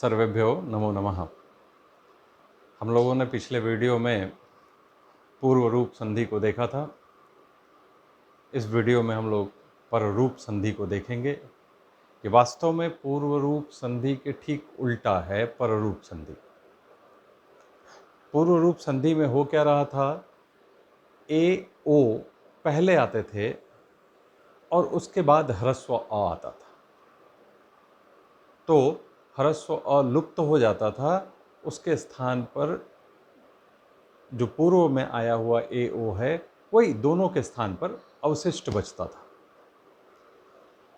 सर्वेभ्यो नमो नमः। हम लोगों ने पिछले वीडियो में पूर्व रूप संधि को देखा था। इस वीडियो में हम लोग पर रूप संधि को देखेंगे कि वास्तव में पूर्व रूप संधि के ठीक उल्टा है पर रूप संधि। पूर्व रूप संधि में हो क्या रहा था, ए ओ पहले आते थे और उसके बाद ह्रस्व अ आता था, तो ह्रस्व अ लुप्त हो जाता था। उसके स्थान पर जो पूर्व में आया हुआ ए ओ है वही दोनों के स्थान पर अवशिष्ट बचता था।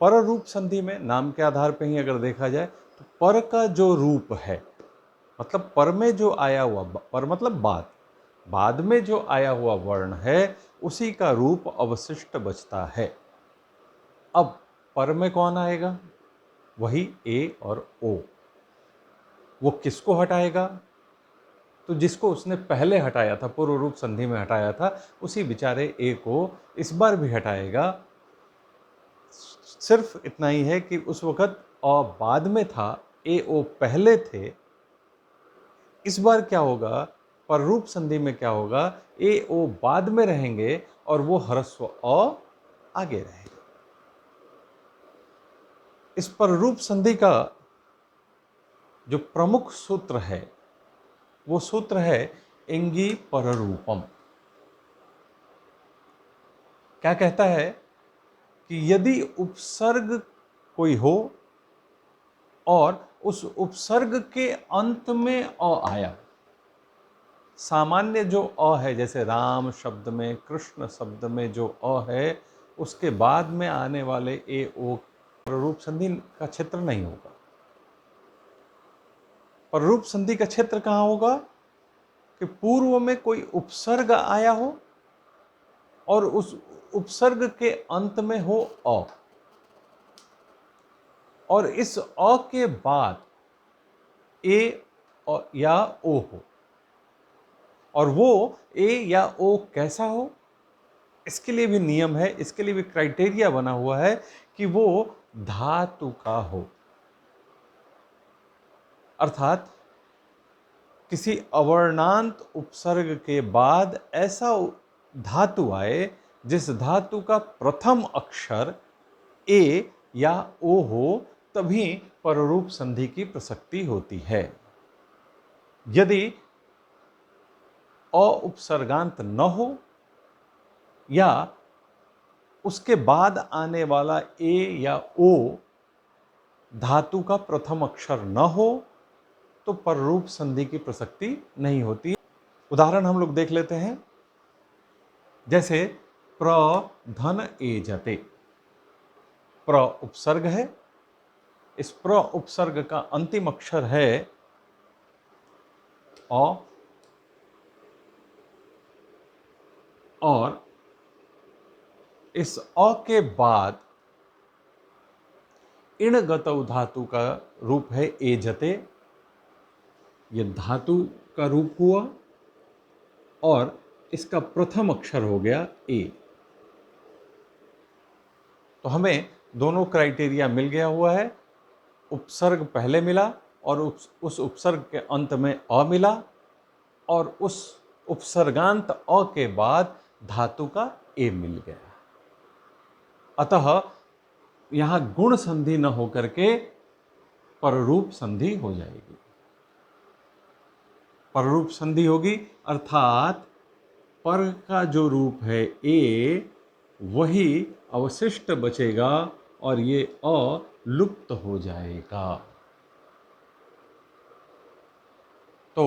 पर रूप संधि में नाम के आधार पर ही अगर देखा जाए तो पर का जो रूप है, मतलब पर में जो आया हुआ, पर मतलब बाद में जो आया हुआ वर्ण है उसी का रूप अवशिष्ट बचता है। अब पर में कौन आएगा? वही ए और ओ। वो किसको हटाएगा? तो जिसको उसने पहले हटाया था, पूर्व रूप संधि में हटाया था, उसी बेचारे ए को इस बार भी हटाएगा। सिर्फ इतना ही है कि उस वक्त अ बाद में था, ए ओ पहले थे। इस बार क्या होगा, पर रूप संधि में क्या होगा, ए ओ बाद में रहेंगे और वो ह्रस्व अ आगे रहेगा। इस पर रूप संधि का जो प्रमुख सूत्र है वो सूत्र है इंगी पररूपम। क्या कहता है कि यदि उपसर्ग कोई हो और उस उपसर्ग के अंत में अ आया, सामान्य जो अ है, जैसे राम शब्द में, कृष्ण शब्द में जो अ है, उसके बाद में आने वाले ए ओ पररूप संधि का क्षेत्र नहीं होगा। पररूप संधि का क्षेत्र कहाँ होगा कि पूर्व में कोई उपसर्ग आया हो और उस उपसर्ग के अंत में हो अ, और इस अ के बाद ए या ओ हो, और वो ए या ओ कैसा हो, इसके लिए भी नियम है, इसके लिए भी क्राइटेरिया बना हुआ है कि वो धातु का हो। अर्थात किसी अवर्णांत उपसर्ग के बाद ऐसा धातु आए जिस धातु का प्रथम अक्षर ए या ओ हो, तभी पररूप संधि की प्रसक्ति होती है। यदि अ उपसर्गांत न हो या उसके बाद आने वाला ए या ओ धातु का प्रथम अक्षर न हो तो पररूप संधि की प्रसक्ति नहीं होती। उदाहरण हम लोग देख लेते हैं, जैसे प्र धन एजते। प्र उपसर्ग है, इस प्र उपसर्ग का अंतिम अक्षर है अ, और इस अ के बाद इणगतौ धातु का रूप है एजते। यह धातु का रूप हुआ और इसका प्रथम अक्षर हो गया ए। तो हमें दोनों क्राइटेरिया मिल गया हुआ है। उपसर्ग पहले मिला और उस उपसर्ग के अंत में अ मिला, और उस उपसर्गांत अ के बाद धातु का ए मिल गया। अतः यहां गुण संधि न होकर के पररूप संधि हो जाएगी। पररूप संधि होगी अर्थात पर का जो रूप है ए वही अवशिष्ट बचेगा और ये अ लुप्त हो जाएगा। तो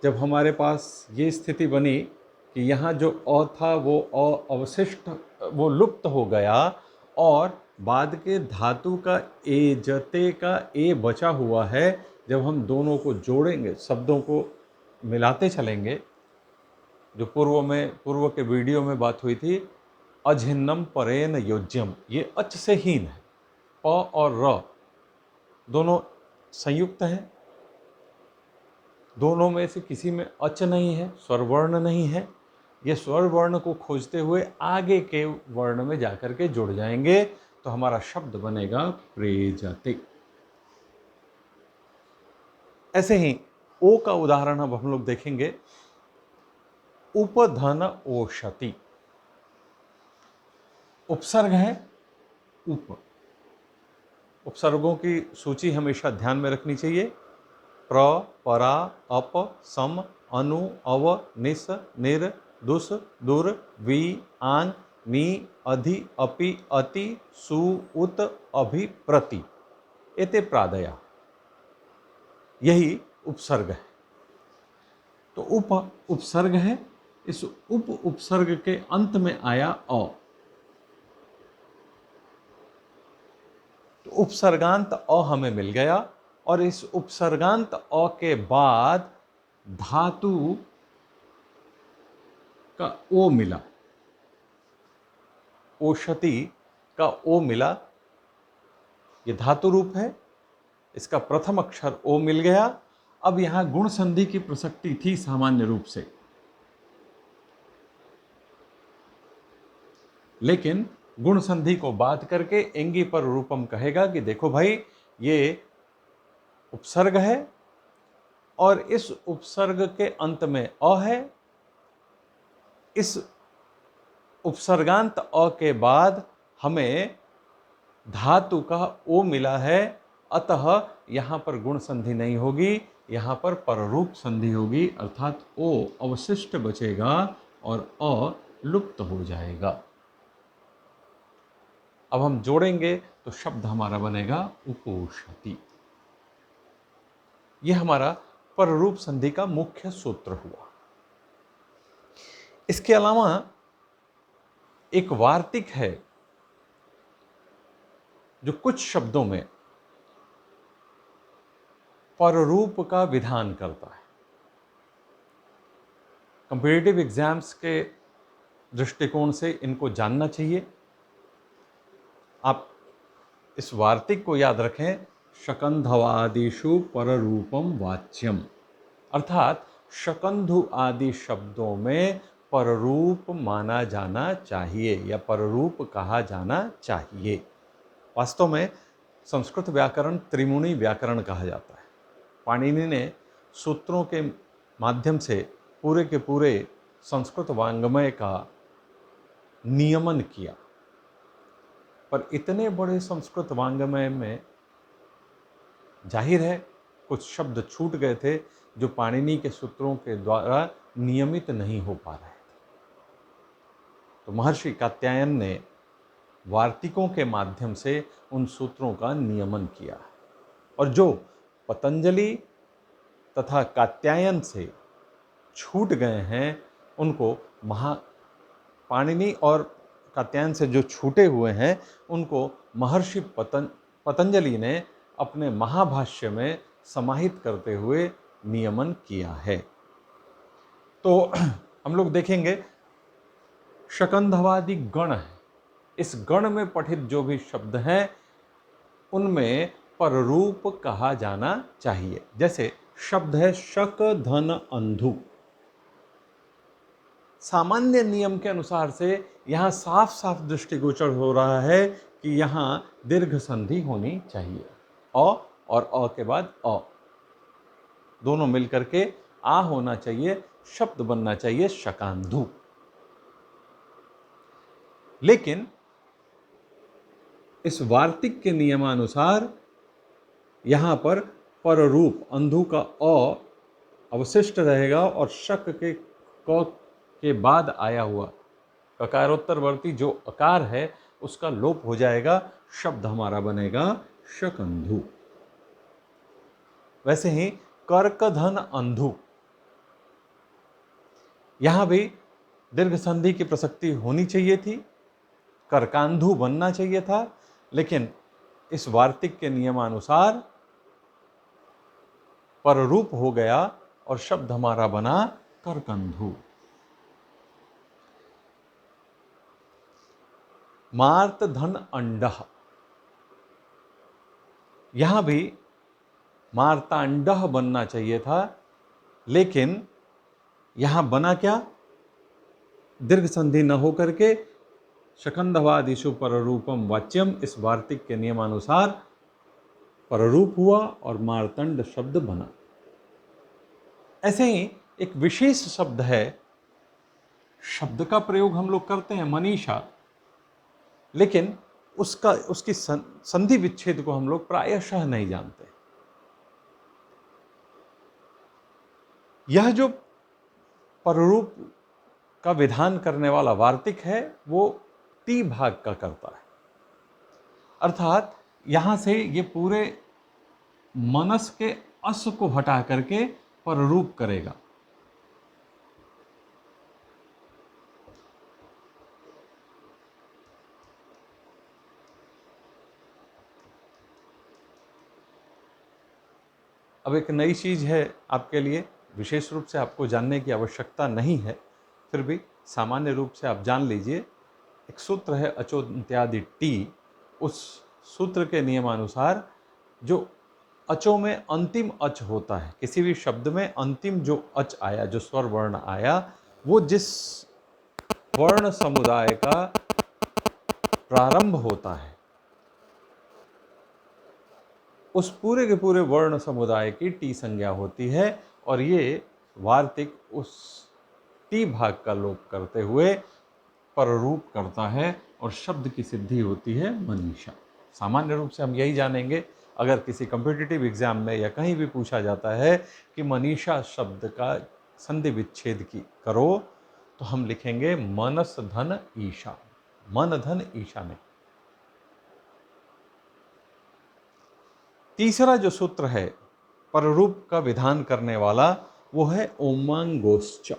जब हमारे पास ये स्थिति बनी कि यहाँ जो अ था वो अ अवशिष्ट, वो लुप्त हो गया, और बाद के धातु का ए जते का ए बचा हुआ है, जब हम दोनों को जोड़ेंगे, शब्दों को मिलाते चलेंगे, जो पूर्व के वीडियो में बात हुई थी, अझिन्नम परेन योज्यम, ये अच से हीन है। प और र दोनों संयुक्त हैं, दोनों में से किसी में अच नहीं है, स्वरवर्ण नहीं है। ये स्वरवर्ण को खोजते हुए आगे के वर्ण में जाकर के जुड़ जाएंगे, तो हमारा शब्द बनेगा प्रेजते। ऐसे ही ओ का उदाहरण अब हम लोग देखेंगे, उपधन ओषति। उपसर्ग है उप। उपसर्गों की सूची हमेशा ध्यान में रखनी चाहिए। प्र, परा, अप, सम, अनु, अव, निस, निर, दुस, दुर, वि, आंग, नि, अधि, अपि, अति, सु, उत, अभि, प्रति, एते प्रादया, यही उपसर्ग है। तो उप उपसर्ग है, इस उप उपसर्ग के अंत में आया अ, तो उपसर्गांत अ हमें मिल गया, और इस उपसर्गांत अ के बाद धातु का ओ मिला, ओषति का ओ मिला, ये धातु रूप है, इसका प्रथम अक्षर ओ मिल गया। अब यहां गुण संधि की प्रसक्ति थी सामान्य रूप से, लेकिन गुण संधि को बात करके एंगी पर रूपम कहेगा कि देखो भाई, ये उपसर्ग है और इस उपसर्ग के अंत में अ है, इस उपसर्गांत अ के बाद हमें धातु का ओ मिला है, अतः यहां पर गुण संधि नहीं होगी, यहां पर पररूप संधि होगी, अर्थात ओ अवशिष्ट बचेगा और अ लुप्त हो जाएगा। अब हम जोड़ेंगे तो शब्द हमारा बनेगा उपोषति। यह हमारा पररूप संधि का मुख्य सूत्र हुआ। इसके अलावा एक वार्तिक है जो कुछ शब्दों में पररूप का विधान करता है। कंपीटिटिव एग्जाम्स के दृष्टिकोण से इनको जानना चाहिए। आप इस वार्तिक को याद रखें, शकंधवादिषु पररूपम वाच्यम, अर्थात शकंधु आदि शब्दों में पररूप माना जाना चाहिए या पररूप कहा जाना चाहिए। वास्तव में संस्कृत व्याकरण त्रिमुणी व्याकरण कहा जाता है। पाणिनि ने सूत्रों के माध्यम से पूरे के पूरे संस्कृत वाङ्मय का नियमन किया, पर इतने बड़े संस्कृत वाङ्मय में जाहिर है कुछ शब्द छूट गए थे जो पाणिनि के सूत्रों के द्वारा नियमित नहीं हो पा रहे थे। तो महर्षि कात्यायन ने वार्तिकों के माध्यम से उन सूत्रों का नियमन किया, और जो पतंजलि तथा कात्यायन से छूट गए हैं उनको पाणिनि और कात्यायन से जो छूटे हुए हैं उनको महर्षि पतंजलि ने अपने महाभाष्य में समाहित करते हुए नियमन किया है। तो हम लोग देखेंगे शकंधवादी गण है, इस गण में पठित जो भी शब्द हैं उनमें पररूप कहा जाना चाहिए। जैसे शब्द है शक धन अंधु, सामान्य नियम के अनुसार से यहां साफ साफ दृष्टिगोचर हो रहा है कि यहां दीर्घ संधि होनी चाहिए। अ और अ के बाद अ दोनों मिलकर के आ होना चाहिए, शब्द बनना चाहिए शकांधु। लेकिन इस वार्तिक के नियमानुसार यहां पर पररूप अंधु का अ अवशिष्ट रहेगा और शक के क के बाद आया हुआ ककारोत्तरवर्ती जो अकार है उसका लोप हो जाएगा, शब्द हमारा बनेगा शकंधु। वैसे ही कर्कधन अंधु, यहां भी दीर्घ संधि की प्रसक्ति होनी चाहिए थी, कर्कांधु बनना चाहिए था, लेकिन इस वार्तिक के नियमानुसार पररूप हो गया और शब्द हमारा बना कर्कंधु। मार्त धन अंडः, यहां भी मार्तांडः बनना चाहिए था, लेकिन यहां बना क्या, दीर्घ संधि न होकर के शकंधवादिषु पररूपम वाच्यम, इस वार्तिक के नियमानुसार पररूप हुआ और मार्तंड शब्द बना। ऐसे ही एक विशेष शब्द है, शब्द का प्रयोग हम लोग करते हैं मनीषा, लेकिन उसकी संधि विच्छेद को हम लोग प्रायशः नहीं जानते। यह जो पररूप का विधान करने वाला वार्तिक है वो टी भाग का करता है, अर्थात यहां से ये पूरे मनस के अस को हटा करके पररूप करेगा। अब एक नई चीज है आपके लिए, विशेष रूप से आपको जानने की आवश्यकता नहीं है, फिर भी सामान्य रूप से आप जान लीजिए। एक सूत्र है अचोन्त्यादि टी, उस सूत्र के नियमानुसार जो अचों में अंतिम अच होता है, किसी भी शब्द में अंतिम जो अच आया, जो स्वर वर्ण आया, वो जिस वर्ण समुदाय का प्रारंभ होता है उस पूरे के पूरे वर्ण समुदाय की टी संज्ञा होती है, और ये वार्तिक उस टी भाग का लोप करते हुए पररूप करता है और शब्द की सिद्धि होती है मनीषा। सामान्य रूप से हम यही जानेंगे। अगर किसी कॉम्पिटिटिव एग्जाम में या कहीं भी पूछा जाता है कि मनीषा शब्द का संधि विच्छेद की करो, तो हम लिखेंगे मनस धन ईशा, मन धन ईशा नहीं। तीसरा जो सूत्र है पररूप का विधान करने वाला, वो है ओमांगोश्च।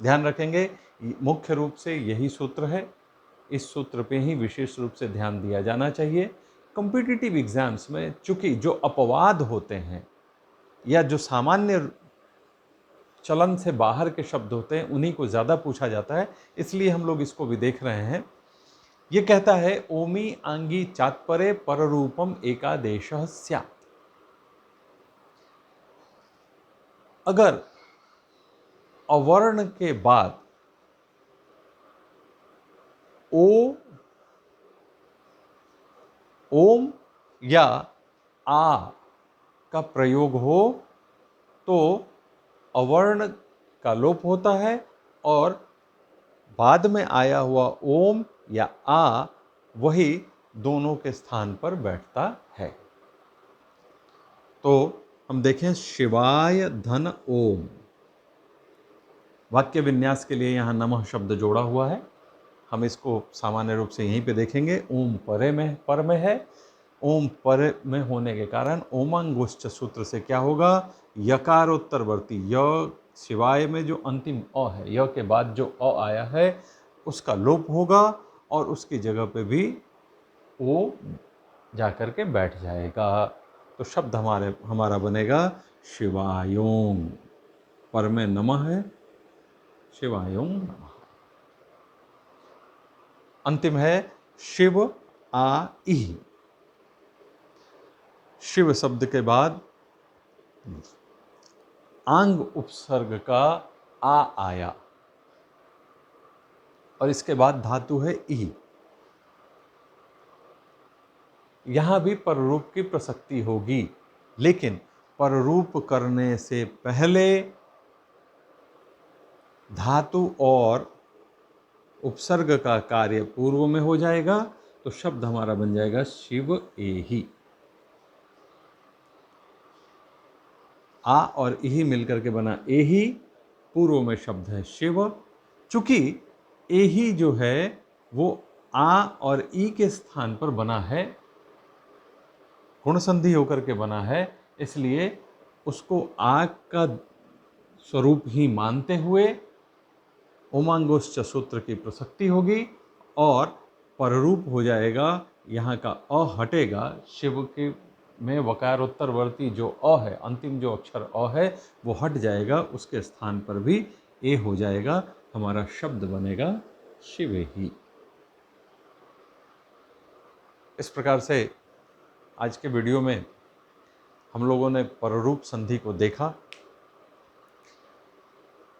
ध्यान रखेंगे, मुख्य रूप से यही सूत्र है, इस सूत्र पे ही विशेष रूप से ध्यान दिया जाना चाहिए। कॉम्पिटिटिव एग्जाम्स में चूंकि जो अपवाद होते हैं या जो सामान्य चलन से बाहर के शब्द होते हैं उन्हीं को ज़्यादा पूछा जाता है, इसलिए हम लोग इसको भी देख रहे हैं। ये कहता है ओमी आंगी चात्परे पररूपम एकादेशः स्यात्। अगर अवर्ण के बाद ओ, ओम या आ का प्रयोग हो तो अवर्ण का लोप होता है और बाद में आया हुआ ओम या आ वही दोनों के स्थान पर बैठता है। तो हम देखें, शिवाय धन ओम, वाक्य विन्यास के लिए यहाँ नमः शब्द जोड़ा हुआ है, हम इसको सामान्य रूप से यहीं पे देखेंगे। ओम परे में, पर में है, ओम पर में होने के कारण ओमांगोश्च सूत्र से क्या होगा, यकारोत्तरवर्ती य, शिवाय में जो अंतिम अ है, य के बाद जो अ आया है उसका लोप होगा और उसकी जगह पे भी ओ जाकर के बैठ जाएगा। तो शब्द हमारा बनेगा शिवायों, पर में नमः है, शिवायों नमः। अंतिम है शिव आ इह। शिव शब्द के बाद आंग उपसर्ग का आ आया और इसके बाद धातु है ई। यहां भी पररूप की प्रसक्ति होगी, लेकिन पररूप करने से पहले धातु और उपसर्ग का कार्य पूर्व में हो जाएगा, तो शब्द हमारा बन जाएगा शिव एहि। आ और इही मिलकर के बना एही, पूर्व में शब्द है शिव। चूंकि एही जो है वो आ और ई के स्थान पर बना है, गुण संधि होकर के बना है, इसलिए उसको आ का स्वरूप ही मानते हुए ओमांगोश्च सूत्र की प्रसक्ति होगी और पररूप हो जाएगा। यहाँ का अ हटेगा, शिव के में वकारोत्तरवर्ती जो अ है, अंतिम जो अक्षर अ है वो हट जाएगा, उसके स्थान पर भी ए हो जाएगा, हमारा शब्द बनेगा शिव ही। इस प्रकार से आज के वीडियो में हम लोगों ने पररूप संधि को देखा।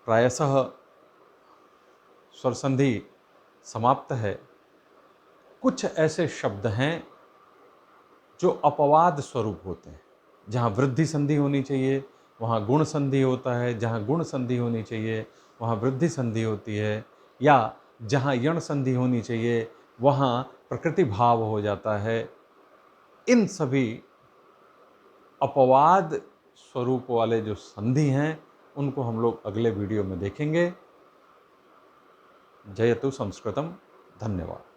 प्रायशः स्वर संधि समाप्त है। कुछ ऐसे शब्द हैं जो अपवाद स्वरूप होते हैं, जहाँ वृद्धि संधि होनी चाहिए वहाँ गुण संधि होता है, जहाँ गुण संधि होनी चाहिए वहाँ वृद्धि संधि होती है, या जहाँ यण संधि होनी चाहिए वहाँ प्रकृति भाव हो जाता है। इन सभी अपवाद स्वरूप वाले जो संधि हैं उनको हम लोग अगले वीडियो में देखेंगे। जयतु संस्कृतम। धन्यवाद।